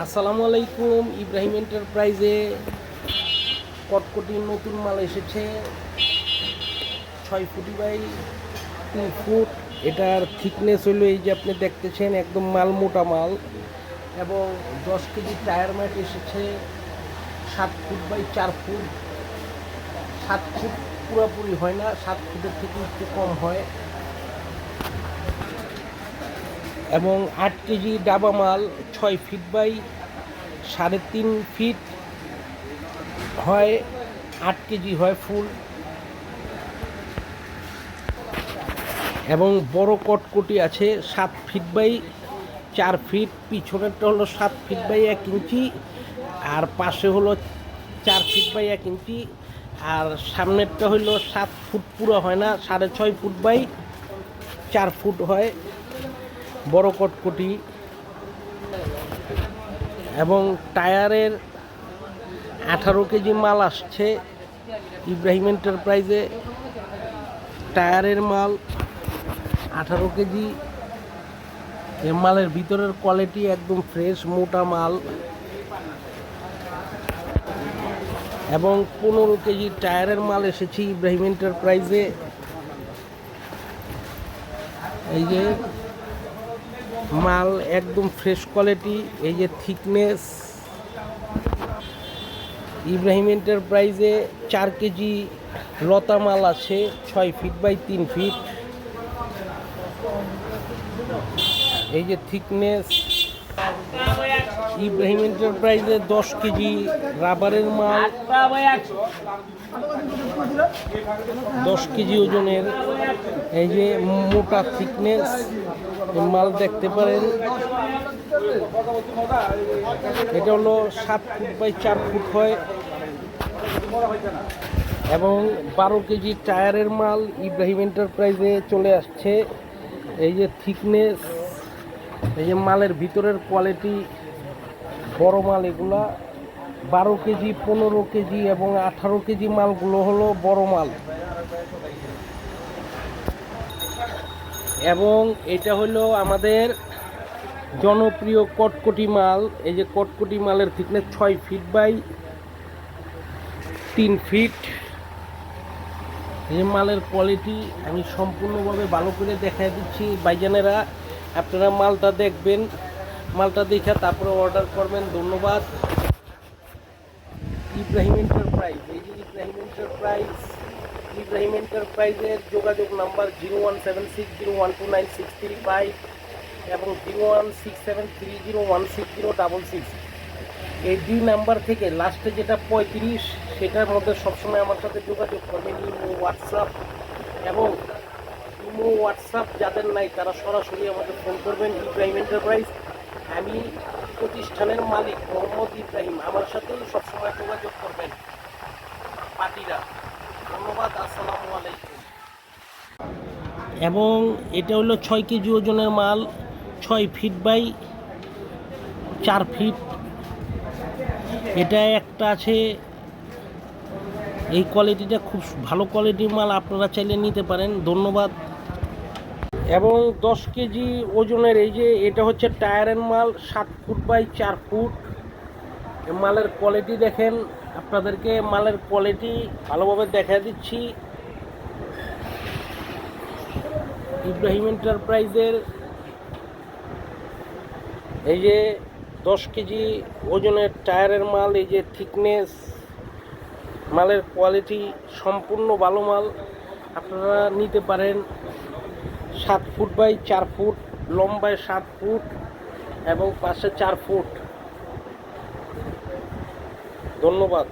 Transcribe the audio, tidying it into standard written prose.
আসসালামু আলাইকুম। ইব্রাহিম এন্টারপ্রাইজে কটকটির নতুন মাল এসেছে 6 ফুট বাই 3 ফুট। এটার থিকনেস হলো এই যে আপনি দেখতেছেন, একদম মাল মোটা মাল। এবং 10 কেজি টায়ার ম্যাট এসেছে 7 ফুট বাই 4 ফুট। 7 ফুট পুরোপুরি হয় না, 7 ফুটের থেকে একটু কম হয়। এবং 8 কেজি ডাবা মাল 6 ফিট বাই 3.5 ফিট হয়। 8 কেজি হয় ফুল। এবং বড় কটকটি আছে 7 ফিট বাই 4 ফিট। পিছনেরটা হলো 7 ফিট বাই 1 ইঞ্চি, আর পাশে হলো 4 ফিট বাই 1 ইঞ্চি। আর সামনেরটা হইলো 7 ফুট পুরো হয় না, 6.5 ফুট বাই 4 ফুট হয় বড় কটকটি। এবং টায়ারের 18 কেজি মাল আসছে ইব্রাহিম এন্টারপ্রাইজে। টায়ারের মাল 18 কেজি। এর মালের ভিতরের কোয়ালিটি একদম ফ্রেশ মোটা মাল। এবং 15 কেজি টায়ারের মাল এসেছে ইব্রাহিম এন্টারপ্রাইজে। এই যে মাল একদম ফ্রেশ কোয়ালিটি। এই যে থিকনেস। ইব্রাহিম এন্টারপ্রাইজে 4 কেজি লতা মাল আছে 6 ফিট বাই 3 ফিট। এই যে থিকনেস। ইব্রাহিম এন্টারপ্রাইজে 10 কেজি রাবারের মাল, 10 কেজি ওজনের। এই যে মোটা থিকনেস মাল দেখতে পারেন। এটা হলো 7 ফুট বাই 4 ফুট হয়। এবং 12 কেজি টায়ারের মাল ইব্রাহিম এন্টারপ্রাইজে চলে আসছে। এই যে থিকনেস, এই যে মালের ভিতরের কোয়ালিটি, বড় মাল এগুলা। 12 কেজি, 15 কেজি এবং 18 কেজি মালগুলো হলো বড় মাল। এবং এটা হলো আমাদের জনপ্রিয় কটকটি মাল। এই যে কটকটি মালের থিকনেস 6 ফিট বাই 3 ফিট। এই মালের কোয়ালিটি আমি সম্পূর্ণভাবে ভালো করে দেখাই দিচ্ছি। ভাইজানেরা, আপনারা মালটা দেখবেন, মালটা দেখে তারপরে অর্ডার করবেন। ধন্যবাদ। ইব্রাহিম এন্টারপ্রাইজ, এই যে ইব্রাহিম এন্টারপ্রাইজ। ইব্রাহিম এন্টারপ্রাইজের যোগাযোগ নাম্বার 0176012965 এবং 016730160666। এই 2 নাম্বার থেকে লাস্টে যেটা 35, সেটার মধ্যে সবসময় আমার সাথে যোগাযোগ করবেন। ইমো হোয়াটসঅ্যাপ যাদের নাই তারা সরাসরি আমাকে ফোন করবেন। ইব্রাহিম এন্টারপ্রাইজ, আমি প্রতিষ্ঠানের মালিক মোহাম্মদ ইব্রাহিম। আমার সাথেই সবসময় যোগাযোগ করবেন পার্টিরা। ধন্যবাদ। আসসালামু আলাইকুম। এবং এটা হলো 6 কেজি ওজনের মাল, 6 ফিট বাই 4 ফিট। এটা একটা আছে, এই কোয়ালিটিটা খুব ভালো কোয়ালিটির মাল, আপনারা চাইলে নিতে পারেন। ধন্যবাদ। এবং 10 কেজি ওজনের এই যে এটা হচ্ছে টায়ারের মাল 7 ফুট বাই 4 ফুট। মালের কোয়ালিটি দেখেন, আপনাদেরকে মালের কোয়ালিটি ভালোভাবে দেখা দিচ্ছি। ইব্রাহিম এন্টারপ্রাইজের এই যে 10 কেজি ওজনের টায়ারের মাল, এই যে থিকনেস, মালের কোয়ালিটি সম্পূর্ণ ভালো মাল, আপনারা নিতে পারেন। 7 ফুট বাই 4 ফুট, লম্বায় 7 ফুট এবং পাশে 4 ফুট। ধন্যবাদ।